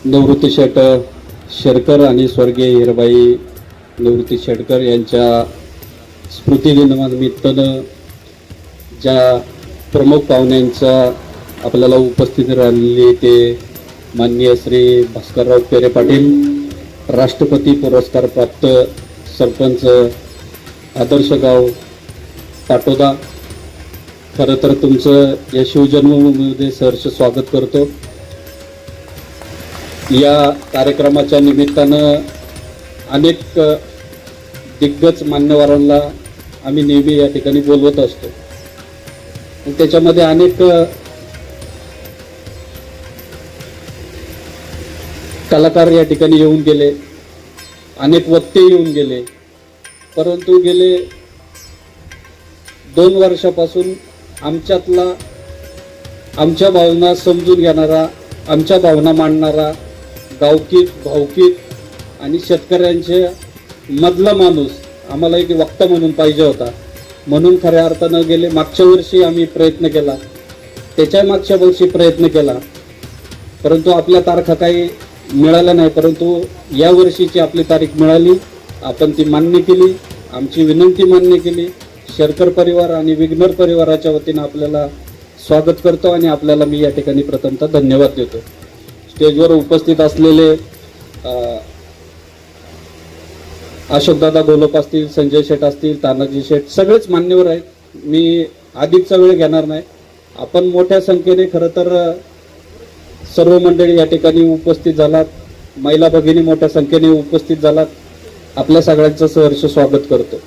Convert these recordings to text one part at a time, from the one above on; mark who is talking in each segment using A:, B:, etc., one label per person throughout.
A: निवृत्ती शेट शेरकर आणि स्वर्गीय हिरबाई निवृत्ती शेटकर यांच्या स्मृतिदिनानिमित्तानं ज्या प्रमुख पाहुण्यांचा आपल्याला उपस्थिती राहिलेली ते माननीय श्री भास्करराव पेरे पाटील, राष्ट्रपती पुरस्कार प्राप्त सरपंच आदर्श गाव पाटोदा, खरं तर तुमचं या शिवजन्मभूमीमध्ये सहर्ष स्वागत करतो. या कार्यक्रमाच्या निमित्तानं अनेक दिग्गज मान्यवरांना आम्ही नेहमी या ठिकाणी बोलवत असतो. त्याच्यामध्ये अनेक कलाकार या ठिकाणी येऊन गेले, अनेक वक्ते येऊन गेले, परंतु गेले 2 वर्षापासून आमच्यातला आमच्या भावना समजून घेणारा, आमच्या भावना मांडणारा, गावकीत भावकीत आणि शेतकऱ्यांचे मधला माणूस आम्हाला एक वक्ता म्हणून पाहिजे होता. म्हणून खऱ्या अर्थानं गेले मागच्या वर्षी आम्ही प्रयत्न केला, त्याच्या मागच्या वर्षी प्रयत्न केला, परंतु आपल्या तारखा काही मिळाल्या नाही. परंतु या वर्षीची आपली तारीख मिळाली, आपण ती मान्य केली, आमची विनंती मान्य केली. शेरकर परिवार आणि विघ्नर परिवाराच्या वतीनं आपल्याला स्वागत करतो आणि आपल्याला मी या ठिकाणी प्रथमतः धन्यवाद देतो. स्टेजवर उपस्थित असलेले अशोकदादा गोलप असतील, संजय शेठ असतील, तानाजी शेठ, सगळेच मान्यवर आहेत. मी अधिकचा वेळ घेणार नाही. आपण मोठ्या संख्येने खरं तर सर्व मंडळी या ठिकाणी उपस्थित झालात, महिला भगिनी मोठ्या संख्येने उपस्थित झालात. आपल्या सगळ्यांचं सहर्ष स्वागत करतो.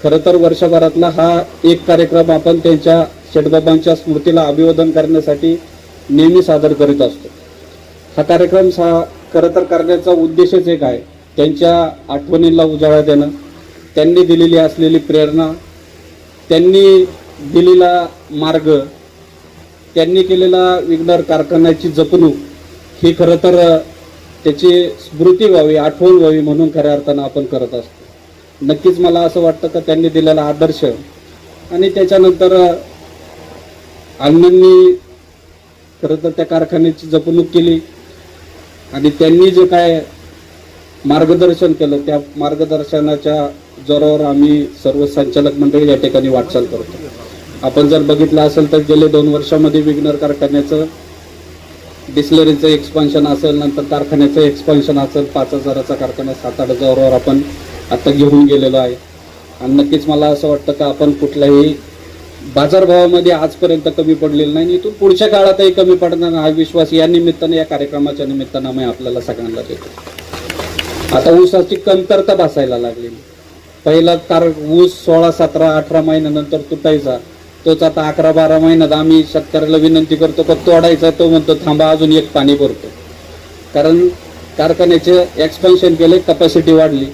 A: खरं तर वर्षभरातला हा एक कार्यक्रम आपण त्यांच्या शेठबाबांच्या स्मृतीला अभिवादन करण्यासाठी नेहमी सादर करीत असतो. हा कार्यक्रम खरं तर करण्याचा उद्देशच एक आहे, त्यांच्या आठवणींना उजाळा देणं, त्यांनी दिलेली असलेली प्रेरणा, त्यांनी दिलेला मार्ग, त्यांनी केलेला विघ्नर कारखान्याची जपणूक ही खरं तर त्याची स्मृती व्हावी, आठवण व्हावी म्हणून खऱ्या अर्थानं आपण करत असतो. नक्कीच मला असं वाटतं का त्यांनी दिलेला आदर्श आणि त्याच्यानंतर अण्णांनी खरं तर त्या कारखान्याची जपणूक केली आणि त्यांनी जे काय मार्गदर्शन केलं त्या मार्गदर्शनाच्या जोरावर आम्ही सर्व संचालक मंडळी या ठिकाणी वाटचाल करतो. आपण जर बघितलं असेल तर गेले 2 वर्षामध्ये विघ्नर कारखान्याचं डिस्लरीचं एक्सपान्शन असेल, नंतर कारखान्याचं एक्सपान्शन असेल, 5,000चा कारखाना 7-8,000वर आपण आता घेऊन गेलेलो आहे. आणि नक्कीच मला असं वाटतं का आपण कुठल्याही बाजारभावामध्ये आजपर्यंत कमी पडलेलं नाही, इथून पुढच्या काळातही कमी पडणार हा विश्वास या निमित्ताने, या कार्यक्रमाच्या निमित्तानं आम्ही आपल्याला सगळ्यांना देतो. आता ऊसाची कमतरता भासायला लागली. पहिला ऊस 16, 17, 18 महिन्यानंतर तुटायचा, तोच आता 11-12 महिन्यात आम्ही शेतकऱ्याला विनंती करतो का तोडायचा, तो म्हणतो थांबा अजून एक पाणी भरतो. कारण कारखान्याचे एक्सपान्शन केले, कपॅसिटी वाढली.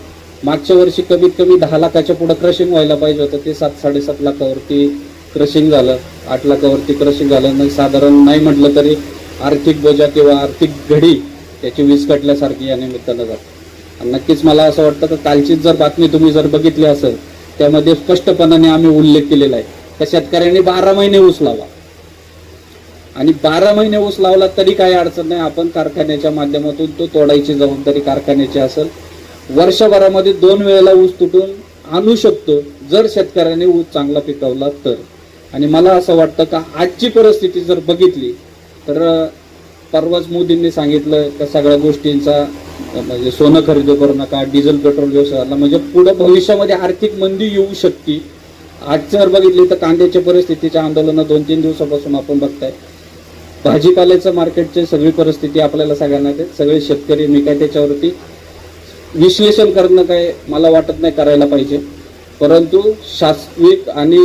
A: मागच्या वर्षी कमीत कमी 10 लाखाच्या पुढे क्रशिंग व्हायला पाहिजे होतं, ते 7-7.5 लाखावरती क्रशिंग झालं, 8 लाखावरती क्रशिंग झालं. नाही साधारण नाही म्हटलं तरी आर्थिक बोजा किंवा आर्थिक घडी त्याची विस्कटल्यासारखी या निमित्तानं जाते. आणि नक्कीच मला असं वाटतं की कालचीच जर बातमी तुम्ही जर बघितली असेल त्यामध्ये स्पष्टपणाने आम्ही उल्लेख केलेला आहे की शेतकऱ्यांनी 12 महिने ऊस लावला आणि 12 महिने ऊस लावला तरी काही अडचण नाही. आपण कारखान्याच्या माध्यमातून तो तोडायची जबाबदारी कारखान्याची असेल. वर्षभरामध्ये 2 वेळेला ऊस तुटून आणू शकतो जर शेतकऱ्याने ऊस चांगला पिकवला तर. आणि मला असं वाटतं का आजची परिस्थिती जर बघितली तर परवाच मोदींनी सांगितलं का सगळ्या गोष्टींचा म्हणजे सोनं खरेदी करू नका, डिझेल पेट्रोल व्यवसायाला, म्हणजे पुढे भविष्यामध्ये आर्थिक मंदी येऊ शकते. आज जर बघितली तर कांद्याच्या परिस्थितीच्या आंदोलनं 2-3 दिवसापासून आपण बघताय. भाजीपाल्याचं मार्केटची सगळी परिस्थिती आपल्याला सगळ्यांना सगळे शेतकरी, मी काय त्याच्यावरती विश्लेषण करणं काय मला वाटत नाही करायला पाहिजे, परंतु शाश्वत आणि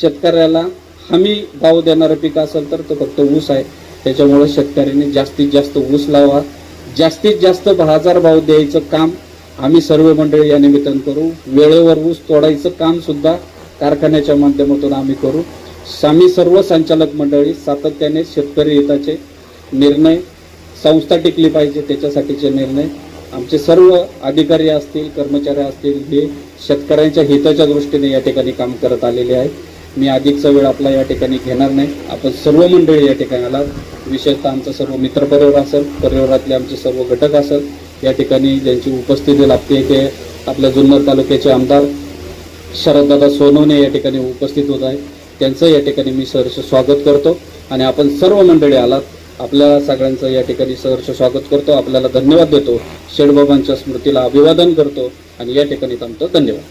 A: शेतकऱ्याला हमी भाव देणारं पीक असेल तर तो फक्त ऊस आहे. त्याच्यामुळे शेतकऱ्यांनी जास्तीत जास्त ऊस लावा, जास्तीत जास्त बाजार भाव द्यायचं काम आम्ही सर्व मंडळी या निमित्तानं करू. वेळेवर ऊस तोडायचं काम सुद्धा कारखान्याच्या माध्यमातून आम्ही करू. आम्ही सर्व संचालक मंडळी सातत्याने शेतकरी हिताचे निर्णय, संस्था टिकली पाहिजे त्याच्यासाठीचे निर्णय, आमचे सर्व अधिकारी असतील, कर्मचारी असतील, हे शेतकऱ्यांच्या हिताच्या दृष्टीने या ठिकाणी काम करत आलेले आहेत. मी अधिकचा वेळ आपला या ठिकाणी घेणार नाही. आपण सर्व मंडळी या ठिकाणी आला, विशेषतः आमचा सर्व मित्रपरिवार असेल, परिवारातले आमचे सर्व घटक असेल, या ठिकाणी ज्यांची उपस्थिती लाभते ते आपल्या जुन्नर तालुक्याचे आमदार शरददादा सोनवणे या ठिकाणी उपस्थित होत आहे. त्यांचं या ठिकाणी मी सहर्ष स्वागत करतो आणि आपण सर्व मंडळी आलात, आपल्या सगळ्यांचं या ठिकाणी सहर्ष स्वागत करतो. आपल्याला धन्यवाद देतो, शेडबाबांच्या स्मृतीला अभिवादन करतो आणि या ठिकाणी थांबतो. धन्यवाद.